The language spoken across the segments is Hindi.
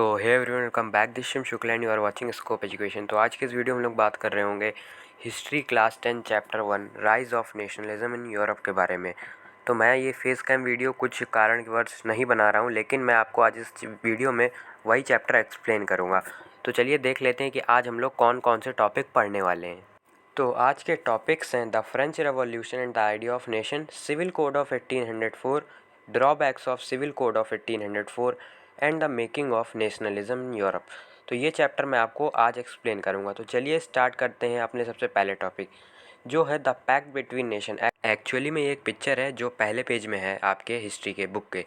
Hey everyone, welcome back. This Shiv Shukla and you are watching Scope Education. तो आज के इस वीडियो में हम लोग बात कर रहे होंगे history class 10 chapter 1 rise of nationalism in Europe के बारे में। तो मैं ये फेस कैम वीडियो कुछ कारणवश नहीं बना रहा हूँ, लेकिन मैं आपको आज इस वीडियो में वही चैप्टर एक्सप्लेन करूँगा। तो चलिए देख लेते हैं कि आज हम लोग कौन कौन से टॉपिक पढ़ने वाले हैं। तो आज के टॉपिक्स हैं the French revolution and the idea of nation, civil code of 1804, drawbacks of civil code of 1804 and the making of nationalism in Europe. तो ये चैप्टर मैं आपको आज एक्सप्लेन करूँगा। तो चलिए स्टार्ट करते हैं अपने सबसे पहले टॉपिक, जो है the pact between nation. Actually में ये एक पिक्चर है जो पहले पेज में है आपके हिस्ट्री के बुक के।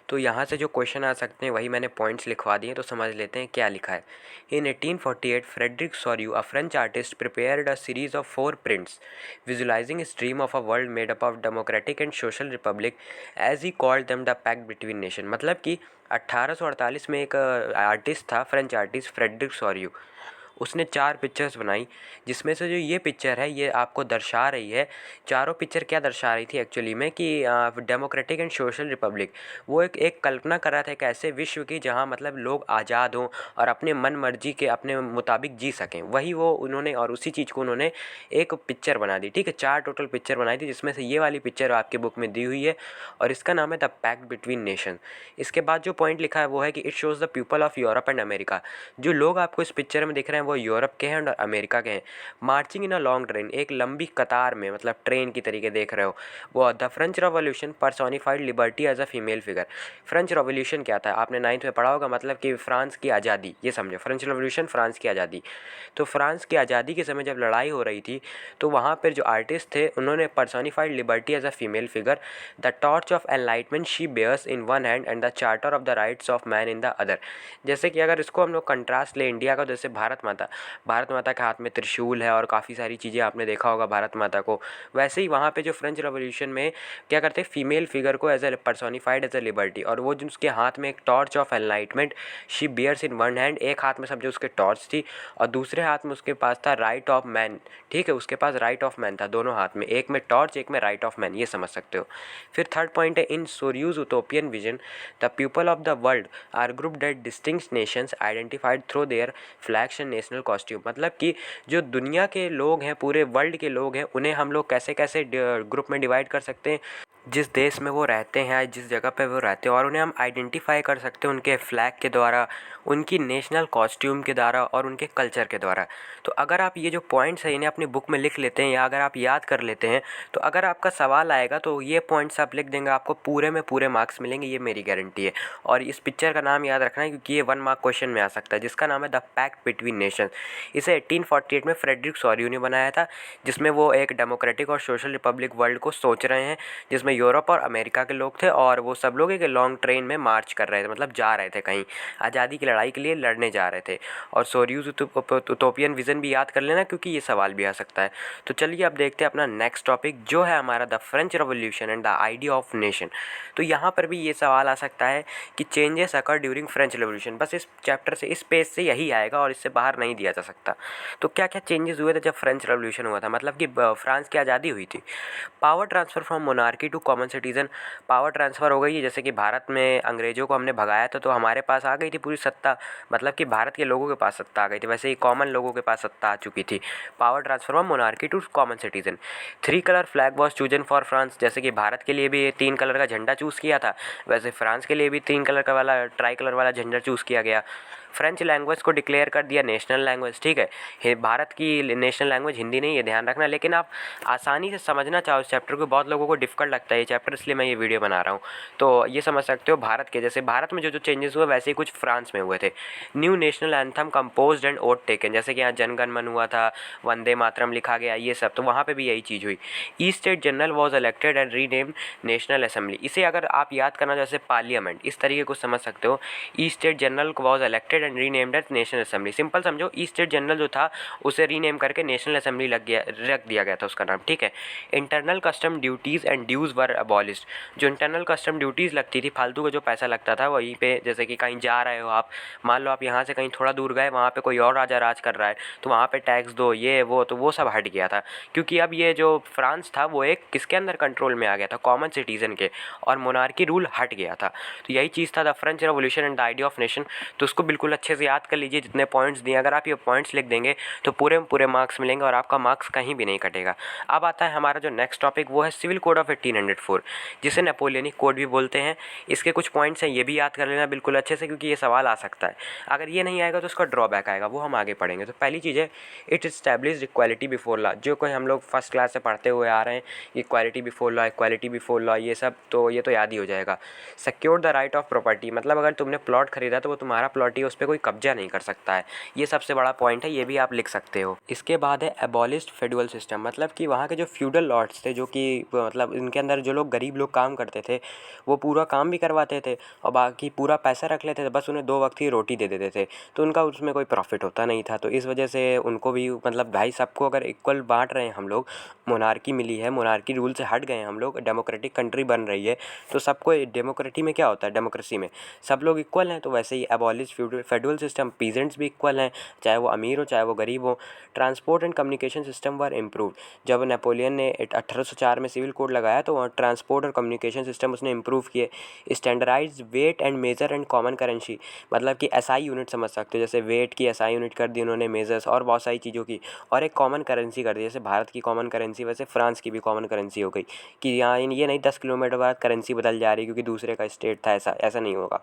तो यहाँ से जो क्वेश्चन आ सकते हैं वही मैंने पॉइंट्स लिखवा दिए, तो समझ लेते हैं क्या लिखा है। In 1848 Frederic Sorrieu, a French artist, prepared a series of 4 prints visualising dream of a world made up of democratic and social republic as he called them the pact between nation. मतलब कि 1848 में एक आर्टिस्ट था, फ्रेंच आर्टिस्ट फ्रेडरिक सॉर्यू, उसने 4 पिक्चर्स बनाई, जिसमें से जो ये पिक्चर है ये आपको दर्शा रही है। चारों पिक्चर क्या दर्शा रही थी एक्चुअली में कि डेमोक्रेटिक एंड सोशल रिपब्लिक, वो एक कल्पना कर रहा था एक ऐसे विश्व की जहाँ मतलब लोग आज़ाद हों और अपने मन मर्जी के अपने मुताबिक जी सकें। वही वो उन्होंने, और उसी चीज़ को उन्होंने एक पिक्चर बना दी। ठीक है, 4 टोटल पिक्चर बनाई थी, जिसमें से ये वाली पिक्चर आपके बुक में दी हुई है और इसका नाम है द पैक्ट बिटवीन नेशन। इसके बाद जो पॉइंट लिखा है वो है कि it shows the people of Europe and America. जो लोग आपको इस पिक्चर में दिख रहे हैं वो यूरोप के हैं और अमेरिका के हैं। Marching in a long train, एक लंबी कतार में, मतलब ट्रेन की तरीके देख रहे हो। वो the French revolution personified liberty as a female figure. French revolution क्या था आपने 9th में पढ़ा होगा, मतलब कि फ्रांस की आज़ादी, ये समझो फ्रेंच रेवोल्यूशन फ्रांस की आज़ादी। तो फ्रांस की आज़ादी के समय जब लड़ाई हो रही थी तो वहाँ पर जो आर्टिस्ट थे उन्होंने personified liberty as a female figure. The torch of enlightenment she bears in one hand and the charter of the rights of man in the other. जैसे कि अगर इसको हम लोग कंट्रास्ट ले इंडिया का, जैसे भारत माता के हाथ में त्रिशूल है और काफ़ी सारी चीज़ें आपने देखा होगा भारत माता को। वैसे ही वहाँ पे जो फ्रेंच रेवोल्यूशन में क्या करते हैं, फीमेल फिगर को as a personified as a liberty, और वो जो उसके हाथ में एक torch of enlightenment she bears in one hand, एक हाथ में समझो उसके टॉर्च थी और दूसरे हाथ में उसके पास था राइट ऑफ मैन। ठीक है, उसके पास राइट ऑफ मैन था दोनों हाथ में, एक में टॉर्च एक में राइट ऑफ मैन, ये समझ सकते हो। फिर थर्ड पॉइंट है in Sorrieu's utopian vision the people of the world are group that distinct nations identified through their flags and national costume. मतलब कि जो दुनिया के लोग हैं, पूरे वर्ल्ड के लोग हैं, उन्हें हम लोग कैसे कैसे ग्रुप में डिवाइड कर सकते हैं, जिस देश में वो रहते हैं, जिस जगह पे वो रहते हैं, और उन्हें हम आइडेंटिफाई कर सकते हैं उनके फ्लैग के द्वारा, उनकी नेशनल कॉस्ट्यूम के द्वारा और उनके कल्चर के द्वारा। तो अगर आप ये जो पॉइंट्स हैं इन्हें अपनी बुक में लिख लेते हैं या अगर आप याद कर लेते हैं, तो अगर आपका सवाल आएगा तो ये पॉइंट्स आप लिख देंगे, आपको पूरे में पूरे मार्क्स मिलेंगे, ये मेरी गारंटी है। और इस पिक्चर का नाम याद रखना है क्योंकि ये 1 मार्क क्वेश्चन में आ सकता है, जिसका नाम है द पैक्ट बिटवीन नेशन। इसे 1848 में फ्रेडरिक सॉर्यू ने बनाया था, जिसमें वो एक डेमोक्रेटिक और सोशल रिपब्लिक वर्ल्ड को सोच रहे हैं, जिसमें यूरोप और अमेरिका के लोग थे और वो सब लोग एक लॉन्ग ट्रेन में मार्च कर रहे थे, मतलब जा रहे थे कहीं आज़ादी की लड़ाई के लिए लड़ने जा रहे थे। और सोर्यूज यूटोपियन विजन भी याद कर लेना क्योंकि ये सवाल भी आ सकता है। तो चलिए अब देखते हैं अपना नेक्स्ट टॉपिक, जो है हमारा the French revolution and the idea of nation. तो यहाँ पर भी ये सवाल आ सकता है कि चेंजेस अकर ड्यूरिंग फ्रेंच रेवोल्यूशन। बस इस चैप्टर से, इस पेज से यही आएगा और इससे बाहर नहीं दिया जा सकता। तो क्या क्या चेंजेस हुए थे जब फ्रेंच रेवोल्यूशन हुआ था, मतलब कि फ्रांस की आज़ादी हुई थी। Power transfer from monarchy to common citizen, power transfer हो गई है। जैसे कि भारत में अंग्रेज़ों को हमने भगाया था तो हमारे पास आ गई थी पूरी सत्ता, मतलब कि भारत के लोगों के पास सत्ता आ गई थी, वैसे ही कॉमन लोगों के पास सत्ता आ चुकी थी। Power transfer from monarchy to common citizen. 3 colour flag was chosen for France, जैसे कि भारत के लिए भी 3 कलर का झंडा चूज़ किया था, वैसे फ्रांस के लिए भी 3 कलर का वाला ट्राई कलर वाला झंडा चूज़ किया गया। फ्रेंच लैंग्वेज को डिक्लेयर कर दिया नेशनल लैंग्वेज। ठीक है, भारत की नेशनल लैंग्वेज हिंदी नहीं है, ध्यान रखना। लेकिन आप आसानी से समझना चाहो इस चैप्टर को, बहुत लोगों को डिफिकल्ट लगता है ये चैप्टर, इसलिए मैं ये वीडियो बना रहा हूँ। तो ये समझ सकते हो भारत के, जैसे भारत में जो जो चेंजेस हुए वैसे ही कुछ फ्रांस में हुए थे। New national anthem composed and oath taken, जैसे कि यहाँ जनगण मन हुआ था, वंदे मातरम लिखा गया, ये सब, तो वहाँ पे भी यही चीज़ हुई। East state General was elected and renamed national assembly. इसे अगर आप याद करना जैसे पार्लियामेंट, इस तरीके को समझ सकते हो। Estates General was elected and renamed as National Assembly. Simple समझो, ईस्ट स्टेट जनरल जो था उसे रीनेम करके नेशनल असेंबली रख दिया गया था उसका नाम। ठीक है, internal custom duties and dues were abolished. जो इंटरनल कस्टम ड्यूटीज़ लगती थी, फालतू का जो पैसा लगता था वहीं पे, जैसे कि कहीं जा रहे हो आप, मान लो आप यहाँ से कहीं थोड़ा दूर गए, वहाँ पे कोई और राजा राज कर रहा है तो वहाँ पे टैक्स दो, ये वो, तो वो सब हट गया था। क्योंकि अब ये जो फ्रांस था वो एक किसके अंदर कंट्रोल में आ गया था, कॉमन सिटीज़न के, और मोनार्की रूल हट गया था। तो यही चीज़ था the French revolution and the idea of nation. तो उसको बिल्कुल बिल्कुल अच्छे से याद कर लीजिए जितने पॉइंट्स दिए। अगर आप ये पॉइंट्स लिख देंगे तो पूरे में पूरे मार्क्स मिलेंगे और आपका मार्क्स कहीं भी नहीं कटेगा। अब आता है हमारा जो नेक्स्ट टॉपिक, वो है सिविल कोड ऑफ 1804, जिसे नेपोलियनिक कोड भी बोलते हैं। इसके कुछ पॉइंट्स हैं, ये भी याद कर लेना बिल्कुल अच्छे से, क्योंकि ये सवाल आ सकता है। अगर ये नहीं आएगा तो उसका ड्रॉबैक आएगा, वो हम आगे पढ़ेंगे। तो पहली चीज़ है, it established equality before law, जो कोई हम लोग फर्स्ट क्लास से पढ़ते हुए आ रहे हैं, equality before law, equality before law, ये सब तो ये तो याद ही हो जाएगा। Secure the right of property, मतलब अगर तुमने प्लॉट खरीदा तो वो तुम्हारा प्लॉट ही, उस पर कोई कब्जा नहीं कर सकता है। ये सबसे बड़ा पॉइंट है, ये भी आप लिख सकते हो। इसके बाद है एबॉलिश्ड फेडरल सिस्टम, मतलब कि वहाँ के जो फ्यूडल लॉर्ड्स थे, जो कि मतलब इनके अंदर जो लोग गरीब लोग काम करते थे, वो पूरा काम भी करवाते थे और बाकी पूरा पैसा रख लेते थे, बस उन्हें 2 वक्त की रोटी दे देते थे, तो उनका उसमें कोई प्रॉफिट होता नहीं था। तो इस वजह से उनको भी मतलब भाई सबको अगर इक्वल बांट रहे हैं हम लोग, मोनार्की मिली है, मोनार्की रूल से हट गए हैं हम लोग, डेमोक्रेटिक कंट्री बन रही है, तो सबको डेमोक्रेटी में क्या होता है, डेमोक्रेसी में सब लोग इक्वल हैं। तो वैसे ही एबॉलिश फेडरल सिस्टम, पीजेंट्स भी इक्वल हैं, चाहे वो अमीर हो चाहे वो गरीब हो। Transport and communication system were improve, जब नेपोलियन ने 1804 में सिविल कोड लगाया तो वहाँ ट्रांसपोर्ट और कम्युनिकेशन सिस्टम उसने इम्प्रूव किए। Standardise weight and measure and common currency, मतलब कि एसआई यूनिट समझ सकते हो, जैसे वेट की एसआई यूनिट कर दी उन्होंने, मेजर्स और बहुत सारी चीज़ों की, और एक कॉमन करेंसी कर दी, जैसे भारत की कॉमन करेंसी वैसे फ्रांस की भी कॉमन करेंसी हो गई, कि यहाँ ये नहीं 10 किलोमीटर बाद करेंसी बदल जा रही क्योंकि दूसरे का स्टेट था, ऐसा ऐसा नहीं होगा।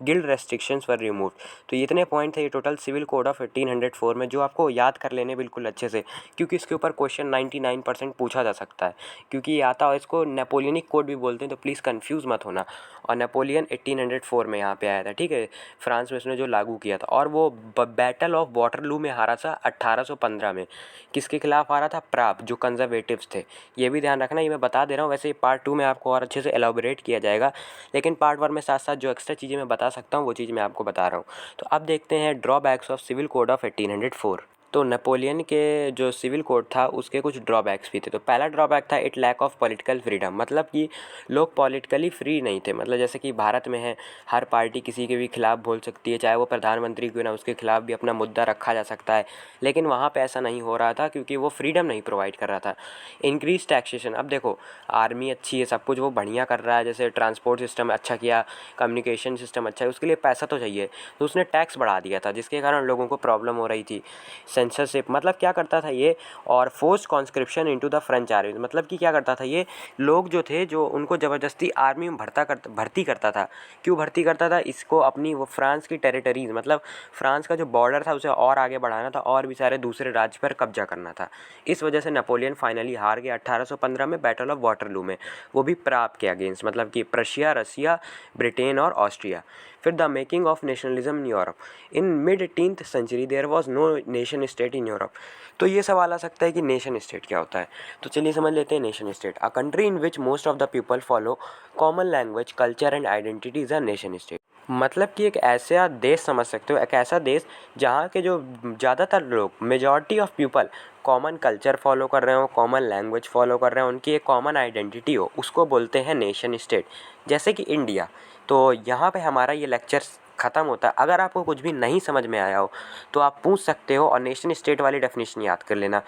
गिल्ड रेस्ट्रिक्शंस वर रिमूव। तो इतने पॉइंट थे ये टोटल सिविल कोड ऑफ 1804 में, जो आपको याद कर लेने बिल्कुल अच्छे से, क्योंकि इसके ऊपर क्वेश्चन 99% पूछा जा सकता है, क्योंकि ये आता है। इसको नेपोलियनिक कोड भी बोलते हैं, तो प्लीज़ कंफ्यूज मत होना। और नेपोलियन 1804 में यहाँ पे आया था, ठीक है, फ्रांस में उसने जो लागू किया था, और वो बैटल ऑफ वाटरलू में हारा था 1815 में। किसके खिलाफ हारा था, प्राप, जो कंजर्वेटिव्स थे। ये भी ध्यान रखना, ये मैं बता दे रहा हूँ, वैसे पार्ट 2 में आपको और अच्छे से एलाबोरेट किया जाएगा, लेकिन पार्ट 1 में साथ साथ जो एक्स्ट्रा चीज़ें मैं बता सकता हूँ वो चीज़ मैं आपको बता रहा हूँ। तो अब देखते हैं drawbacks of civil code of 1804। तो नेपोलियन के जो सिविल कोड था उसके कुछ ड्रॉबैक्स भी थे। तो पहला ड्रॉबैक था, it lack of political freedom, मतलब कि लोग पॉलिटिकली फ्री नहीं थे। मतलब जैसे कि भारत में है, हर पार्टी किसी के भी खिलाफ बोल सकती है, चाहे वो प्रधानमंत्री क्यों ना, उसके खिलाफ भी अपना मुद्दा रखा जा सकता है, लेकिन वहाँ पे ऐसा नहीं हो रहा था, क्योंकि वो फ्रीडम नहीं प्रोवाइड कर रहा था। इंक्रीज टैक्सेशन, अब देखो आर्मी अच्छी है, सब कुछ वो बढ़िया कर रहा है, जैसे ट्रांसपोर्ट सिस्टम अच्छा किया, कम्युनिकेशन सिस्टम अच्छा है, उसके लिए पैसा तो चाहिए, तो उसने टैक्स बढ़ा दिया था, जिसके कारण लोगों को प्रॉब्लम हो रही थी। सेंसरशिप, मतलब क्या करता था ये, और force conscription into the French army, मतलब कि क्या करता था ये, लोग जो थे जो उनको ज़बरदस्ती आर्मी में भर्ती करता था। क्यों भर्ती करता था, इसको अपनी वो फ्रांस की टेरिटरीज, मतलब फ्रांस का जो बॉर्डर था उसे और आगे बढ़ाना था, और भी सारे दूसरे राज्य पर कब्जा करना था। इस वजह से नेपोलियन फाइनली हार गया 1815 में बैटल ऑफ वाटरलू में, वो भी प्राप के अगेंस्ट, मतलब कि प्रशिया, रसिया, ब्रिटेन और ऑस्ट्रिया। फिर the making of nationalism in Europe, in mid 18th century there was no nation state in Europe. तो ये सवाल आ सकता है कि नेशन स्टेट क्या होता है, तो चलिए समझ लेते हैं nation state. A country in which most of the people follow common language, culture and identity is a nation state. मतलब कि एक ऐसा देश समझ सकते हो, एक ऐसा देश जहाँ के जो ज़्यादातर लोग, majority of people common culture follow कर रहे हो, कॉमन लैंग्वेज फॉलो कर रहे हो, उनकी एक कॉमन आइडेंटिटी हो, उसको बोलते हैं नेशन स्टेट। जैसे कि इंडिया। तो यहाँ पे हमारा ये लेक्चर ख़त्म होता है। अगर आपको कुछ भी नहीं समझ में आया हो तो आप पूछ सकते हो, और नेशन स्टेट वाली डेफिनेशन याद कर लेना।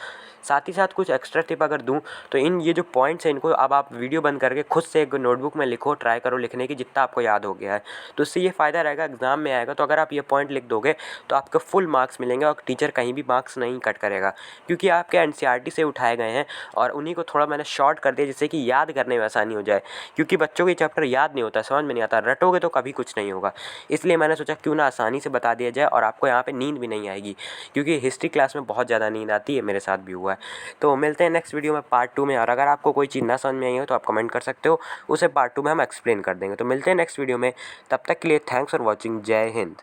साथ ही साथ कुछ एक्स्ट्रा टिप अगर दूं तो इन ये जो पॉइंट्स हैं, इनको अब आप वीडियो बंद करके खुद से एक नोटबुक में लिखो, ट्राई करो लिखने की, जितना आपको याद हो गया है, तो इससे ये फ़ायदा रहेगा, एग्जाम में आएगा तो अगर आप ये पॉइंट लिख दोगे तो आपको फुल मार्क्स मिलेंगे, और टीचर कहीं भी मार्क्स नहीं कट करेगा, क्योंकि आपके एनसीईआरटी से उठाए गए हैं, और उन्हीं को थोड़ा मैंने शॉर्ट कर दिया जिससे कि याद करने में आसानी हो जाए, क्योंकि बच्चों के चैप्टर याद नहीं होता, समझ में नहीं आता, रटोगे तो कभी कुछ नहीं होगा। इसलिए मैंने सोचा क्यों ना आसानी से बता दिया जाए, और आपको यहाँ पे नींद भी नहीं आएगी, क्योंकि हिस्ट्री क्लास में बहुत ज़्यादा नींद आती है, मेरे साथ भी हुआ है। तो मिलते हैं नेक्स्ट वीडियो में पार्ट 2 में, और अगर आपको कोई चीज़ ना समझ में आई हो तो आप कमेंट कर सकते हो, उसे पार्ट 2 में हम एक्सप्लेन कर देंगे। तो मिलते हैं नेक्स्ट वीडियो में, तब तक के लिए थैंक्स फॉर वॉचिंग। जय हिंद।